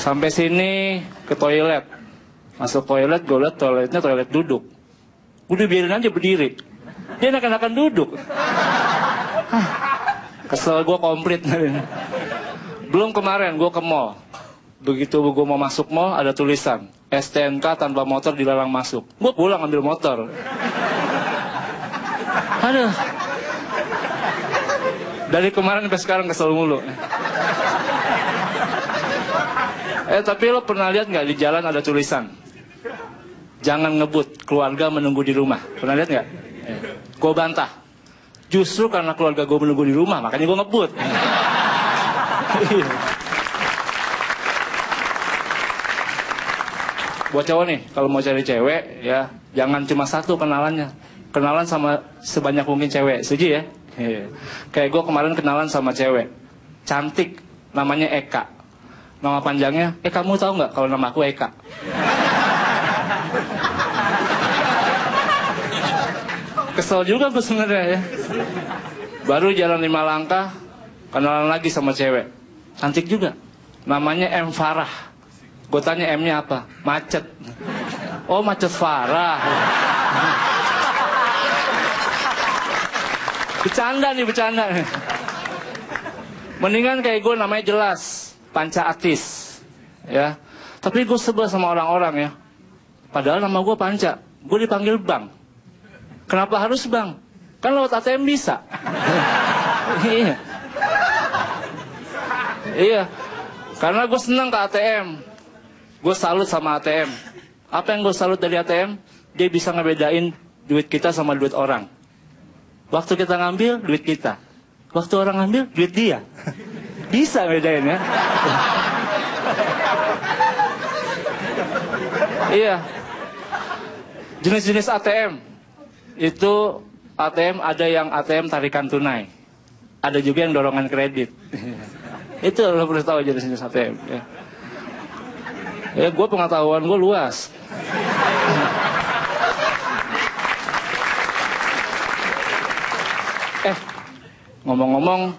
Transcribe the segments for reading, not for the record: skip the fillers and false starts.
Sampai sini ke toilet. Masuk toilet, gue liat toiletnya toilet duduk. Udah biarin aja berdiri. Dia enakan duduk. Kesel gue komplit. Belum kemarin gue ke mall. Begitu gue mau masuk mall ada tulisan STNK tanpa motor dilarang masuk. Gue pulang ambil motor. Aduh. Dari kemarin sampai sekarang kesel mulu. Tapi lo pernah lihat nggak di jalan ada tulisan jangan ngebut, keluarga menunggu di rumah. Pernah lihat nggak? Gue bantah. Justru karena keluarga gue menunggu di rumah, makanya gue ngebut. Buat cowok nih, kalau mau cari cewek, ya jangan cuma satu kenalannya. Kenalan sama sebanyak mungkin cewek, setuju ya? Kayak gue kemarin kenalan sama cewek, cantik, namanya Eka. Nama panjangnya, kamu tahu nggak kalau nama aku Eka? Kesel juga gue sebenarnya ya. Baru jalan 5 langkah, kenalan lagi sama cewek, cantik juga. Namanya M. Farah. Gue tanya M-nya apa? Macet. Oh, macet Farah. Bercanda nih, bercanda. Mendingan kayak gue namanya jelas, Panca Atis. Ya. Tapi gue sebel sama orang-orang ya. Padahal nama gue Panca, gue dipanggil Bang. Kenapa harus Bang? Kan lewat ATM bisa. Iya. Iya. Karena gue senang ke ATM. Gue salut sama ATM. Apa yang gue salut dari ATM? Dia bisa ngebedain duit kita sama duit orang. Waktu kita ngambil, duit kita. Waktu orang ngambil, duit dia. Bisa bedain ya. Iya. Jenis-jenis ATM. Itu ATM ada yang ATM tarikan tunai. Ada juga yang dorongan kredit. Itu lo perlu tahu jenis-jenis ATM ya. Ya gue pengetahuan gue luas. Ngomong-ngomong,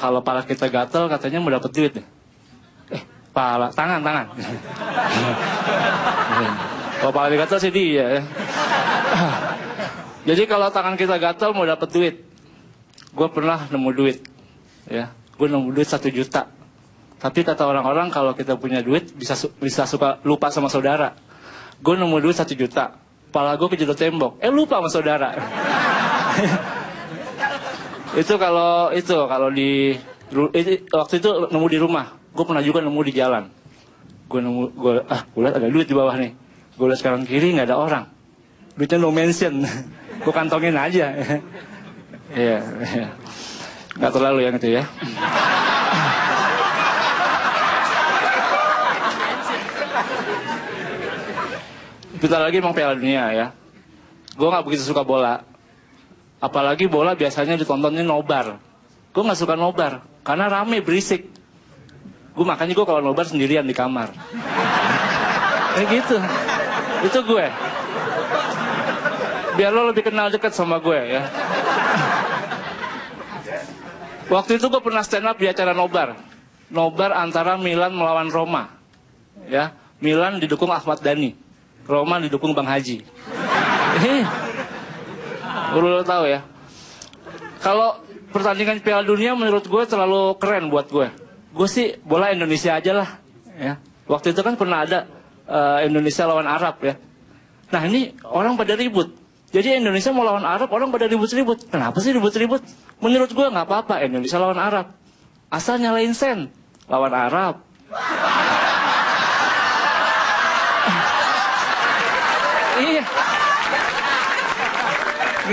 kalau pala kita gatel katanya mau dapat duit deh. Pala, tangan. Kalau pala gatel sih dia ya. Jadi kalau tangan kita gatel mau dapat duit, gue pernah nemu duit, ya. Gue nemu duit 1 juta. Tapi kata orang-orang kalau kita punya duit bisa suka lupa sama saudara. Gue nemu duit 1 juta, pala gue kejedot tembok, lupa sama saudara. Itu kalau waktu itu nemu di rumah. Gue pernah juga nemu di jalan. Gue lihat ada duit di bawah nih. Gue lihat sekarang kiri nggak ada orang. Duitnya no mention. Gue kantongin aja. Iya. Nggak terlalu yang itu ya. Bentar lagi emang Piala Dunia ya. Gue nggak begitu suka bola. Apalagi bola biasanya ditontonnya nobar. Gue nggak suka nobar karena rame berisik. Makanya gue kalau nobar sendirian di kamar. Kayak gitu. Itu gue. Biar lo lebih kenal dekat sama gue ya. Waktu itu gue pernah stand up di acara nobar. Nobar antara Milan melawan Roma. Ya, Milan didukung Ahmad Dhani. Roma didukung Bang Haji. Lo tahu ya. Kalau pertandingan Piala Dunia menurut gue terlalu keren buat gue. Gue sih bola Indonesia aja lah. Ya. Waktu itu kan pernah ada Indonesia lawan Arab ya. Nah ini orang pada ribut. Jadi Indonesia mau lawan Arab, orang pada ribut-ribut. Kenapa sih ribut-ribut? Menurut gue nggak apa-apa Indonesia lawan Arab. Asal nyalain sen. Lawan Arab. Iya.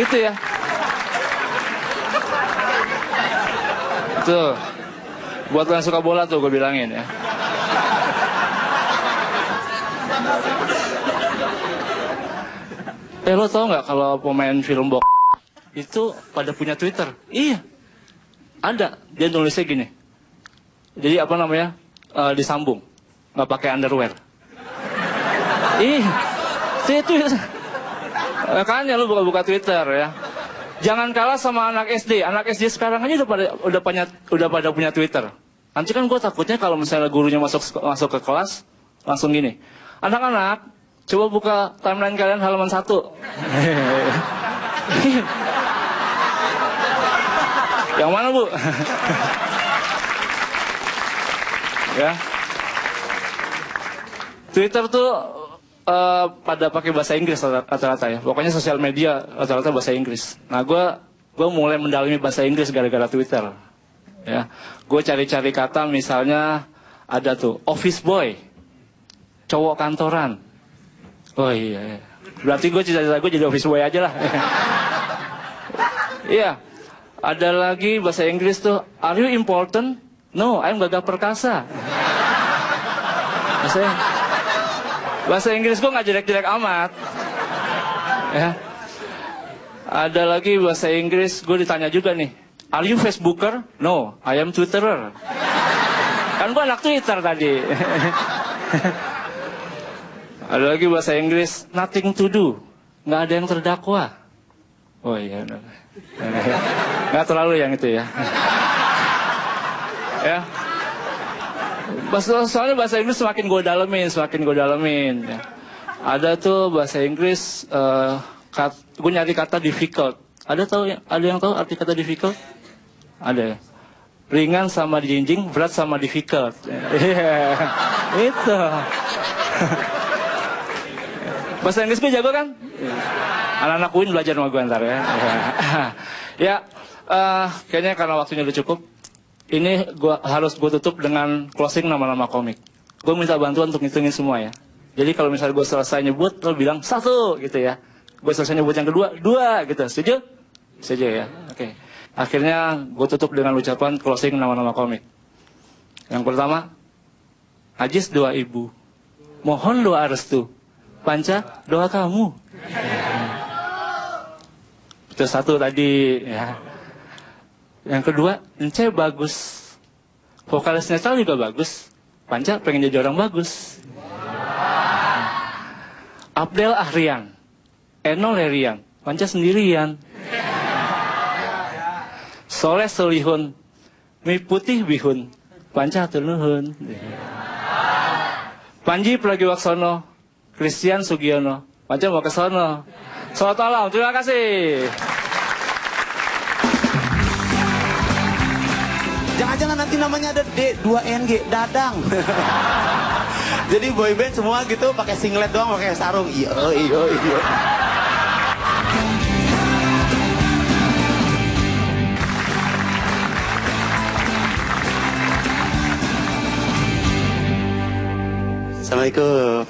Gitu ya. Tuh. Buat yang suka bola tuh gue bilangin ya. Lo tau nggak kalau pemain film bok itu pada punya Twitter? Iya. Ada. Dia nulisnya gini. Jadi apa namanya? Disambung. Nggak pakai underwear. Itu makanya lu buka Twitter ya. Jangan kalah sama anak SD. Anak SD sekarang aja udah pada punya Twitter. Nanti kan gue takutnya kalau misalnya gurunya masuk ke kelas, langsung gini. Anak-anak, coba buka timeline kalian halaman 1. Yang mana, Bu? Ya. Twitter tuh pada pakai bahasa Inggris rata-rata ya. Pokoknya sosial media rata-rata bahasa Inggris. Nah, gue mulai mendalami bahasa Inggris gara-gara Twitter. Ya, gue cari-cari kata, misalnya ada tuh office boy, cowok kantoran. Oh iya, berarti gue cita-cita gue jadi office boy aja lah. Iya, ada lagi bahasa Inggris tuh, are you important? No, I'm Gagah Perkasa. Bahasa Inggris gue nggak jelek-jelek amat. Ya, ada lagi bahasa Inggris, gue ditanya juga nih. Are you Facebooker? No, I am Twitterer. Kan gua anak Twitter tadi. Ada lagi bahasa Inggris, nothing to do. Nggak ada yang terdakwa. Oh iya, nggak terlalu yang itu ya. Ya. Soalnya bahasa Inggris semakin gue dalemin. Ya. Ada tuh bahasa Inggris, gue nyari kata difficult. Ada yang tahu arti kata difficult? Ada ya. Ringan sama dijinjing, berat sama difficult. Iya, itu. Bahasa Inggris gue jago kan? Anak-anak UIN belajar sama gue ntar ya. Ya, kayaknya karena waktunya udah cukup. Ini harus gue tutup dengan closing nama-nama komik. Gue minta bantuan untuk ngitungin semua ya. Jadi kalau misalnya gue selesai nyebut, lo bilang 1 gitu ya. Gue selesai nyebut yang kedua, 2 gitu. Setuju? Setuju ya. Oke. Akhirnya gue tutup dengan ucapan closing nama-nama komik. Yang pertama, Ajis doa ibu, mohon doa restu, Panca doa kamu. Itu 1 tadi ya. Yang kedua, Ence bagus, vokalis netral juga bagus, Panca pengen jadi orang bagus. Abdel Ahrian, Eno Lerian, Panca sendirian. Soleh Solihun, Mi Putih Bihun, Panca hatur nuhun. Panji Pragiwaksono, Christian Sugiono, Panca mau ke sono. Selamat malam, terima kasih. Jangan-jangan nanti namanya ada D2NG, Dadang. Jadi boyband semua gitu pakai singlet doang, pakai sarung. Iya. Assalamualaikum.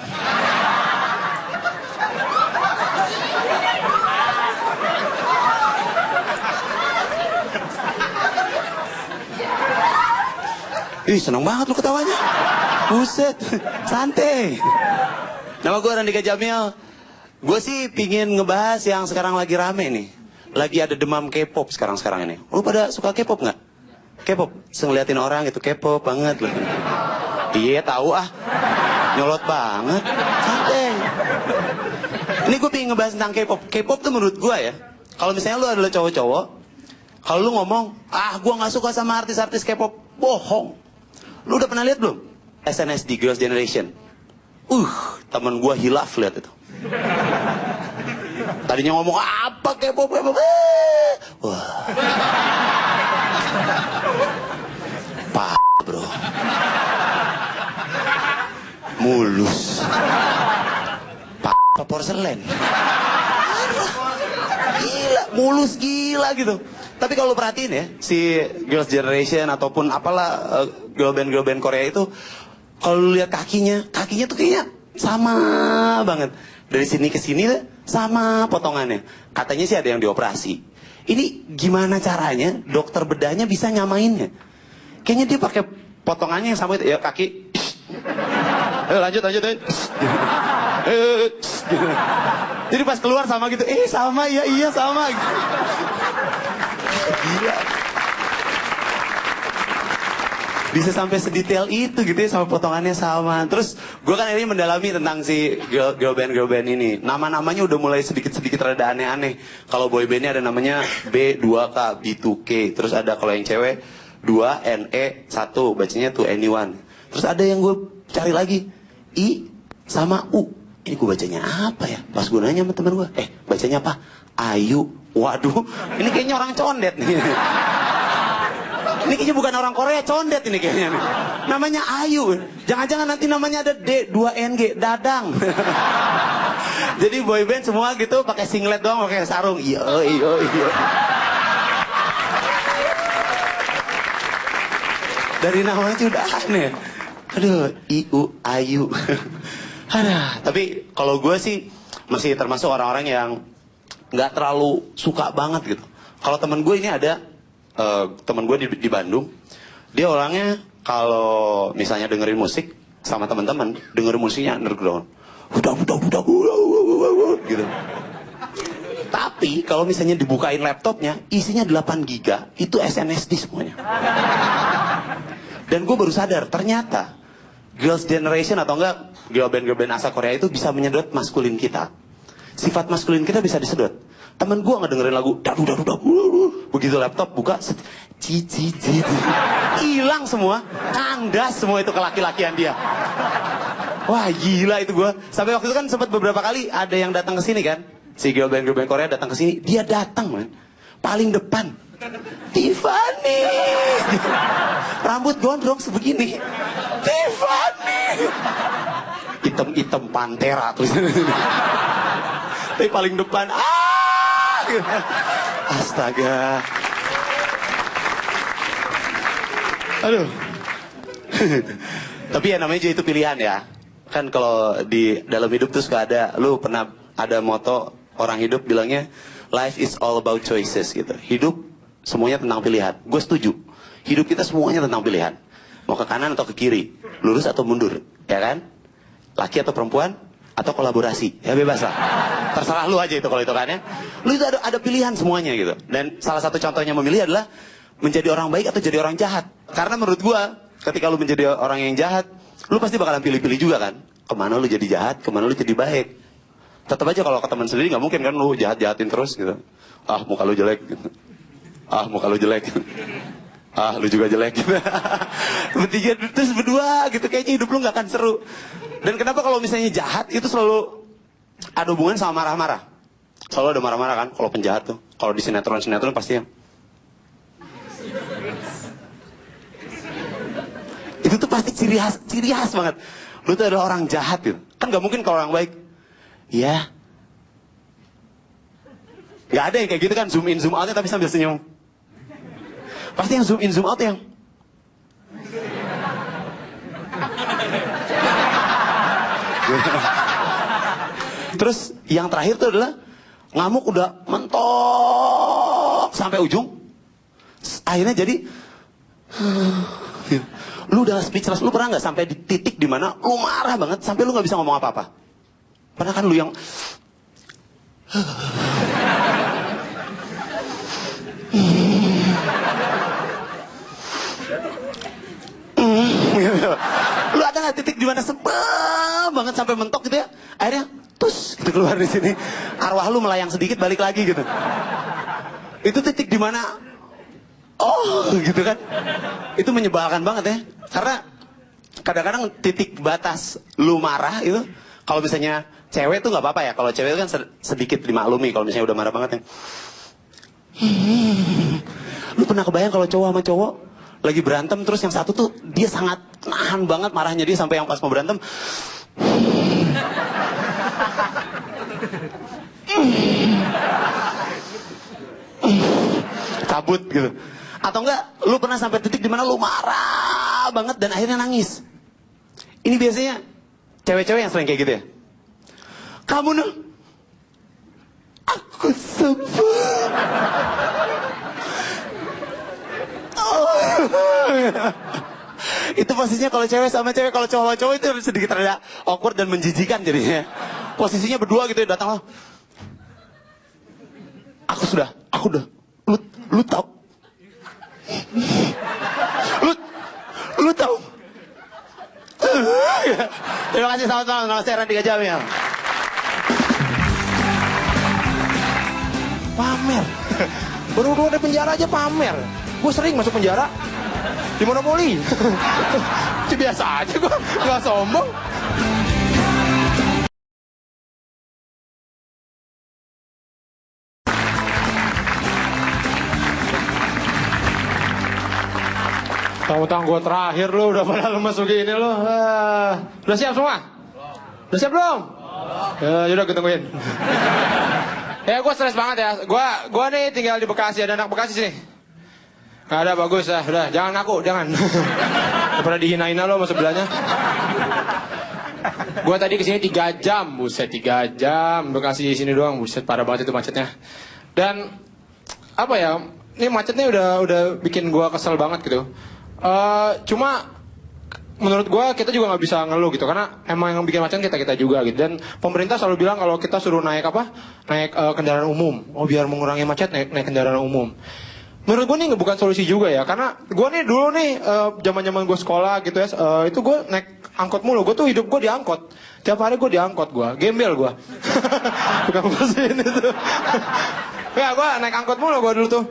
Ih, seneng banget lu ketawanya. Buset, santai. Nama gue Randika Jamil. Gue sih pingin ngebahas yang sekarang lagi rame nih. Lagi ada demam K-pop sekarang ini. Lu pada suka K-pop nggak? K-pop, ngeliatin orang gitu K-pop banget lu. Iya tahu ah. Nyolot banget. Santai. Ini gue pengen ngebahas tentang K-pop. K-pop tuh menurut gue ya, kalau misalnya lu adalah cowok-cowok, kalau lu ngomong, gue nggak suka sama artis-artis K-pop, bohong. Lu udah pernah lihat belum? SNSD, Girls' Generation. Temen gue hilaf lihat itu. Tadinya ngomong apa K-pop. Wah. Bro. Mulus. Porselen. Gila, mulus gila gitu. Tapi kalau perhatiin ya, si Girls' Generation ataupun apalah girl band Korea itu, kalau lu lihat kakinya tuh kayaknya sama banget. Dari sini ke sini sama potongannya. Katanya sih ada yang dioperasi. Ini gimana caranya dokter bedahnya bisa nyamainnya? Kayaknya dia pakai potongannya yang sama itu. Ya kaki. Lanjut. Jadi pas keluar sama gitu. Sama, iya sama. Gila. Bisa sampai sedetail itu gitu ya, sama potongannya sama. Terus gue kan ini mendalami tentang si girl band ini. Nama-namanya udah mulai sedikit-sedikit rada aneh-aneh. Kalau boy bandnya ada namanya B2K, B2K. Terus ada kalau yang cewek 2NE 1, bacanya to anyone. Terus ada yang gue cari lagi, I sama U. Ini gue bacanya apa ya? Pas gue nanya sama temen gue, bacanya apa? Ayu. Waduh, ini kayaknya orang condet nih. Ini kayaknya bukan orang Korea, condet ini kayaknya nih. Namanya Ayu. Jangan-jangan nanti namanya ada D2NG, Dadang. Jadi boyband semua gitu pakai singlet doang, pakai sarung. Iya. Dari namanya udah aneh. Aduh, IU, Ayu. Tapi kalau gue sih masih termasuk orang-orang yang nggak terlalu suka banget gitu. Kalau temen gue ini ada temen gue di Bandung, dia orangnya kalau misalnya dengerin musik sama teman-teman, dengerin musiknya underground, udah gitu. Tapi kalau misalnya dibukain laptopnya, isinya 8 giga, itu SNSD semuanya. Dan gue baru sadar, ternyata Girls' Generation atau enggak girl band asal Korea itu bisa menyedot maskulin kita. Sifat maskulin kita bisa disedot. Temen gue ngedengerin lagu begitu laptop buka, hilang semua, kandas semua itu kelaki-lakian dia. Wah gila itu gue. Sampai waktu itu kan sempat beberapa kali ada yang datang ke sini kan, si girl band Korea datang ke sini, dia datang man, paling depan. Tiffany, rambut gondrong sebegini. Tiffany, hitam pantera tuh. Tapi paling depan. Astaga. Aduh. Tapi ya namanya juga itu pilihan ya. Kan kalau di dalam hidup tuh suka ada, lu pernah ada moto orang hidup bilangnya life is all about choices gitu. Hidup semuanya tentang pilihan. Gue setuju. Hidup kita semuanya tentang pilihan. Mau ke kanan atau ke kiri, lurus atau mundur, ya kan? Laki atau perempuan atau kolaborasi, ya bebas lah. Terserah lu aja itu kalau itu kan ya. Lu itu ada pilihan semuanya gitu. Dan salah satu contohnya memilih adalah menjadi orang baik atau jadi orang jahat. Karena menurut gua, ketika lu menjadi orang yang jahat, lu pasti bakalan pilih-pilih juga kan. Kemana lu jadi jahat, kemana lu jadi baik. Tetap aja kalau ke teman sendiri nggak mungkin kan lu jahat-jahatin terus gitu. Ah muka lu jelek gitu. Ah muka lu jelek. Ah lu juga jelek gitu. Bertiga terus berdua gitu, kayaknya hidup lu nggak akan seru. Dan kenapa kalau misalnya jahat itu selalu ada hubungan sama marah-marah. Selalu ada marah-marah kan kalau penjahat tuh. Kalau di sinetron pasti yang itu tuh pasti ciri khas banget. Lu tuh adalah orang jahat gitu. Kan gak mungkin kalau orang baik. Ya. Gak ada yang kayak gitu kan, zoom in zoom outnya tapi sambil senyum. Pasti yang zoom in zoom out yang terus yang terakhir tuh adalah ngamuk udah mentok sampai ujung. Akhirnya jadi lu udah speechless. Lu pernah nggak sampai di titik dimana lu marah banget sampai lu nggak bisa ngomong apa-apa? Pernah kan lu yang lu ada nggak titik dimana sebel banget sampai mentok gitu ya? Akhirnya tus gitu keluar di sini, arwah lu melayang sedikit balik lagi gitu. Itu titik dimana gitu kan? Itu menyebalkan banget ya. Karena kadang-kadang titik batas lu marah itu, kalau misalnya cewek tuh nggak apa-apa ya. Kalau cewek itu kan sedikit dimaklumi. Kalau misalnya udah marah banget ya. Lu pernah kebayang kalau cowok sama cowok lagi berantem terus yang satu tuh dia sangat nahan banget marahnya dia sampai yang pas mau berantem cabut gitu. Atau enggak lu pernah sampai titik dimana lu marah banget dan akhirnya nangis. Ini biasanya cewek-cewek yang sering kayak gitu ya. Kamu aku sebel. Itu posisinya kalau cewek sama cewek, kalau cowok sama cowok itu sedikit rada awkward dan menjijikan jadinya. Posisinya berdua gitu ya, datang. Aku udah. Lu tahu? Lu tahu? Terima kasih, selamat malam. Nama saya Randy Gajamil. Pamer. Baru keluar dari penjara aja pamer. Gue sering masuk penjara. di monopoli. Biasa aja gue, nggak sombong. Tahu-tahu gue terakhir lu udah pada lemes begini lu. Udah siap semua? Udah siap belum? Ya udah gue tungguin. Ya gue stres banget ya. Gue nih tinggal di Bekasi, ada anak Bekasi sini. Gak ada, bagus ya. Udah jangan ngaku, jangan. Daripada dihinain lo sama sebelahnya. Gue tadi kesini 3 jam, buset 3 jam Bekasi di sini doang, buset parah banget itu macetnya. Dan apa ya? Ini macetnya udah bikin gue kesel banget gitu. Cuma menurut gue kita juga nggak bisa ngeluh gitu karena emang yang bikin macet kita juga gitu. Dan pemerintah selalu bilang kalau kita suruh naik kendaraan umum, biar mengurangi macet naik kendaraan umum. Menurut gue nih bukan solusi juga ya, karena gue nih dulu nih zaman gue sekolah gitu ya, itu gue naik angkot mulu. Gue tuh hidup gue di angkot, tiap hari gue di angkot, gue gembel gue. Bukan mesin itu. Ya gue naik angkot mulu gue dulu tuh.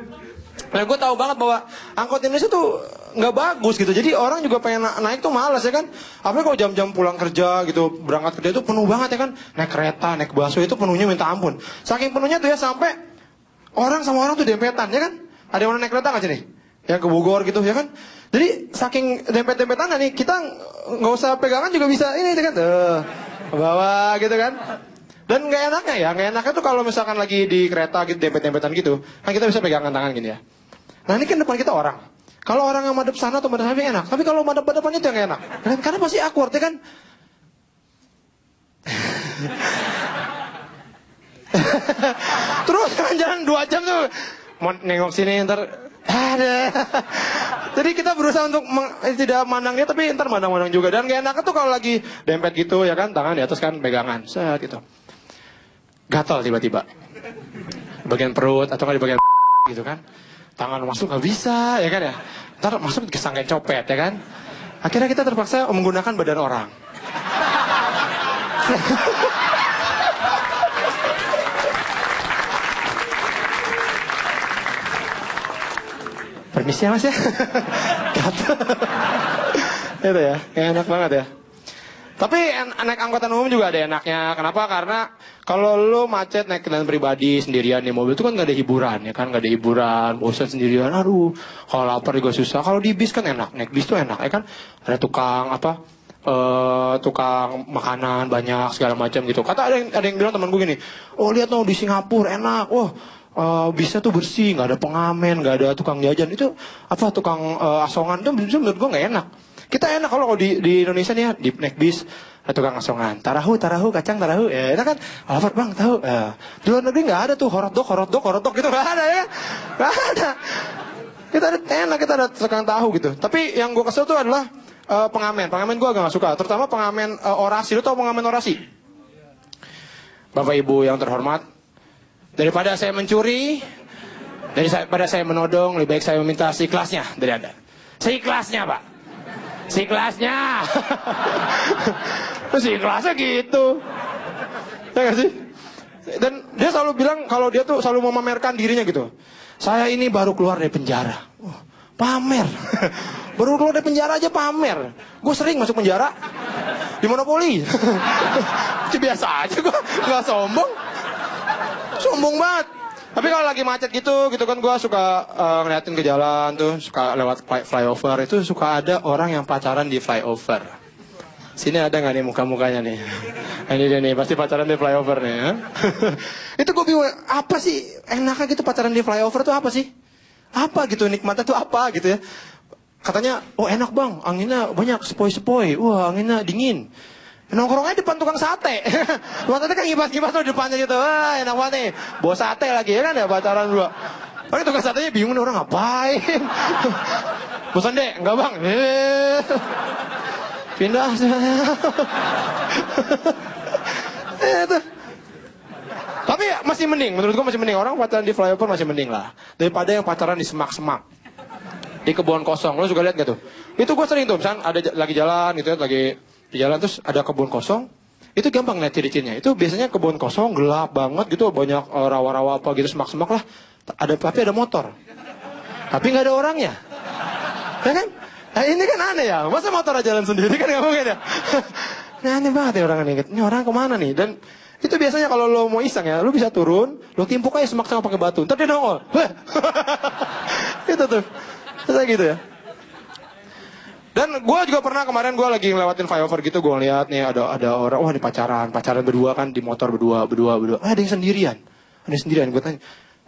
Nah gue tahu banget bahwa angkot Indonesia tuh nggak bagus gitu. Jadi orang juga pengen naik tuh malas ya kan. Apalagi kalau jam-jam pulang kerja gitu, berangkat kerja itu penuh banget ya kan. Naik kereta, naik busway itu penuhnya minta ampun. Saking penuhnya tuh ya sampai orang sama orang tuh dempetan ya kan. Ada yang naik kereta nggak sih nih? Yang ke Bogor gitu ya kan. Jadi saking dempet-dempetan nih kita nggak usah pegangan juga bisa ini kan. Ke bawah gitu kan. Dan nggak enaknya ya, nggak enaknya tuh kalau misalkan lagi di kereta gitu dempet-dempetan gitu, kan kita bisa pegangan tangan gini ya. Nah ini kan depan kita orang. Kalau orang yang madep sana atau madep sana enak. Tapi kalau madep-madepannya itu yang gak enak. Karena pasti awkward ya kan. Terus jalan 2 jam tuh. Mau nengok sini ntar. Ada. Jadi kita berusaha untuk tidak mandang dia tapi ntar mandang-mandang juga. Dan gak enak tuh kalau lagi dempet gitu ya kan. Tangan di atas kan pegangan. Set gitu. Gatal tiba-tiba. Bagian perut atau kan di bagian gitu kan. Tangan masuk nggak bisa, ya kan ya. Ntar masuk kesangka copet, ya kan. Akhirnya kita terpaksa menggunakan badan orang. Permisi ya mas ya. Itu ya, enak banget ya. Tapi naik angkutan umum juga ada enaknya. Kenapa? Karena kalau lo macet naik kendaraan pribadi sendirian di mobil itu kan gak ada hiburan ya kan, gak ada hiburan, bosan sendirian. Aduh, kalau lapar juga susah. Kalau di bis kan enak, naik bis tuh enak ya kan. Ada tukang makanan banyak segala macam gitu. Kata ada yang bilang teman gue gini, lihat di Singapura enak, bisnya tuh bersih, nggak ada pengamen, nggak ada tukang jajan. Itu tukang asongan tuh menurut gue nggak enak. Kita enak kalau di Indonesia nih ya, di naik bis ada tukang asongan, tarahu, kacang tarahu, ya itu kan, lapar bang tahu. Di luar negeri nggak ada tuh hotdog gitu, nggak ada ya, nggak ada. Kita ada tukang tahu gitu. Tapi yang gue kesel tuh adalah pengamen gue agak nggak suka, terutama pengamen orasi. Lu tau pengamen orasi? Bapak Ibu yang terhormat, daripada saya mencuri, daripada saya menodong, lebih baik saya meminta seikhlasnya dari Anda. Seikhlasnya Pak. Seikhlasnya. Seikhlasnya gitu. Ya gak sih? Dan dia selalu bilang kalau dia tuh selalu memamerkan dirinya gitu. Saya ini baru keluar dari penjara. Pamer. Baru keluar dari penjara aja pamer. Gue sering masuk penjara. Di monopoli. Biasa aja gue. Gak sombong. Sombong banget. Tapi kalau lagi macet gitu kan gue suka ngeliatin ke jalan tuh, suka lewat flyover itu suka ada orang yang pacaran di flyover. Sini ada nggak nih muka-mukanya nih? Ini dia nih, pasti pacaran di flyover nih. Ya? Itu gue bingung, apa sih enaknya gitu pacaran di flyover tuh apa sih? Apa gitu nikmatnya tuh apa gitu ya? Katanya, enak bang, anginnya banyak sepoi-sepoi, wah anginnya dingin. Nongkrongnya depan tukang sate. Tukang sate kan ngibas-ngibas tuh depannya gitu. Wah enak banget nih. Bawa sate lagi ya kan ya pacaran dua. Tapi tukang satenya bingung nih orang ngapain. Bosan deh, enggak bang. Pindah. Tapi masih mending, menurut gua masih mending. Orang pacaran di flyover masih mending lah. Daripada yang pacaran di semak-semak. Di kebun kosong. Lo juga lihat gak tuh? Itu gua sering tuh, misalnya ada lagi jalan gitu ya, lagi di jalan terus ada kebun kosong, itu gampang lihat ciri-cirinya. Itu biasanya kebun kosong gelap banget gitu, banyak rawa-rawa apa gitu, semak-semak lah. Tapi ada motor, tapi nggak ada orangnya, ya kan? Nah, ini kan aneh ya, masa motor aja jalan sendiri kan gak mungkin ya. Nah, aneh banget ya orang ini. Ini orang kemana nih? Dan itu biasanya kalau lo mau iseng ya, lo bisa turun, lo timpuk aja semak sama pakai batu, ntar dia nongol. Itu tuh, saya gitu ya. Dan gue juga pernah kemarin gue lagi ngelewatin flyover gitu, gue ngeliat nih ada orang, wah ini pacaran berdua kan di motor berdua. Ada yang sendirian, gue tanya,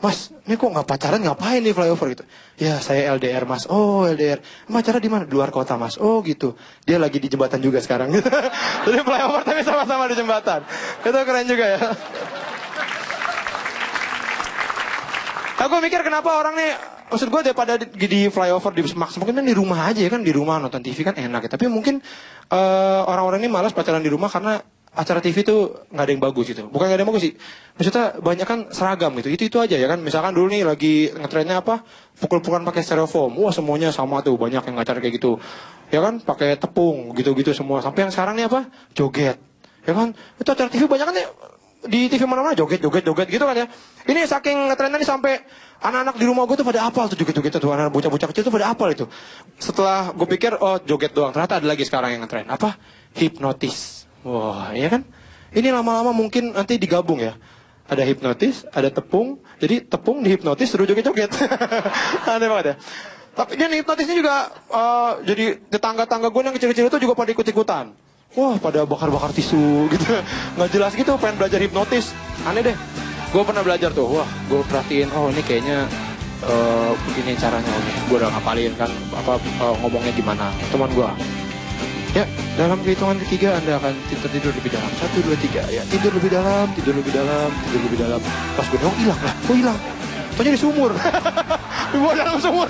Mas, ini kok nggak pacaran, ngapain nih flyover gitu? Ya saya LDR Mas. Oh LDR, pacaran di mana? Di luar kota Mas. Oh gitu. Dia lagi di jembatan juga sekarang. Jadi flyover tapi sama-sama di jembatan. Itu keren juga ya. Aku mikir kenapa orang nih, maksud gue daripada di flyover di Max, mungkin kan di rumah aja ya kan, di rumah nonton TV kan enak ya. Tapi mungkin orang-orang ini malas pacaran di rumah karena acara TV tuh nggak ada yang bagus gitu. Bukan nggak ada yang bagus sih, maksudnya banyak kan seragam gitu. Itu aja ya kan. Misalkan dulu nih lagi ngetrennya apa, pukul-pukulan pakai styrofoam. Wah semuanya sama tuh, banyak yang ngacar kayak gitu. Ya kan, pakai tepung gitu-gitu semua. Sampai yang sekarang nih apa, joget. Ya kan, itu acara TV banyak kan ya. Di TV mana-mana joget gitu kan ya. Ini saking ngetrennya nih sampai anak-anak di rumah gue tuh pada apal tuh joget-joget tuh, anak bocah-bocah kecil tuh pada apal itu. Setelah gue pikir oh joget doang, ternyata ada lagi sekarang yang ngetren. Apa? Hipnotis. Wah, iya kan? Ini lama-lama mungkin nanti digabung ya. Ada hipnotis, ada tepung. Jadi tepung dihipnotis terus joget-joget. Aneh banget ya. Tapi dan hipnotisnya juga jadi tetangga-tangga gue yang kecil-kecil itu juga pada ikut-ikutan. Wah, pada bakar-bakar tisu gitu. Nggak jelas gitu, pengen belajar hipnotis. Aneh deh. Gue pernah belajar tuh. Wah, gue perhatiin. Oh, ini kayaknya begini caranya. Gue udah ngapalin kan ngomongnya gimana. Teman gue. Ya, dalam kehitungan ketiga Anda akan tertidur lebih dalam. 1, 2, 3. Ya, tidur lebih dalam, tidur lebih dalam, tidur lebih dalam. Pas gue nengok hilang lah. Kok hilang? Tanya di sumur. Di bawah dalam sumur.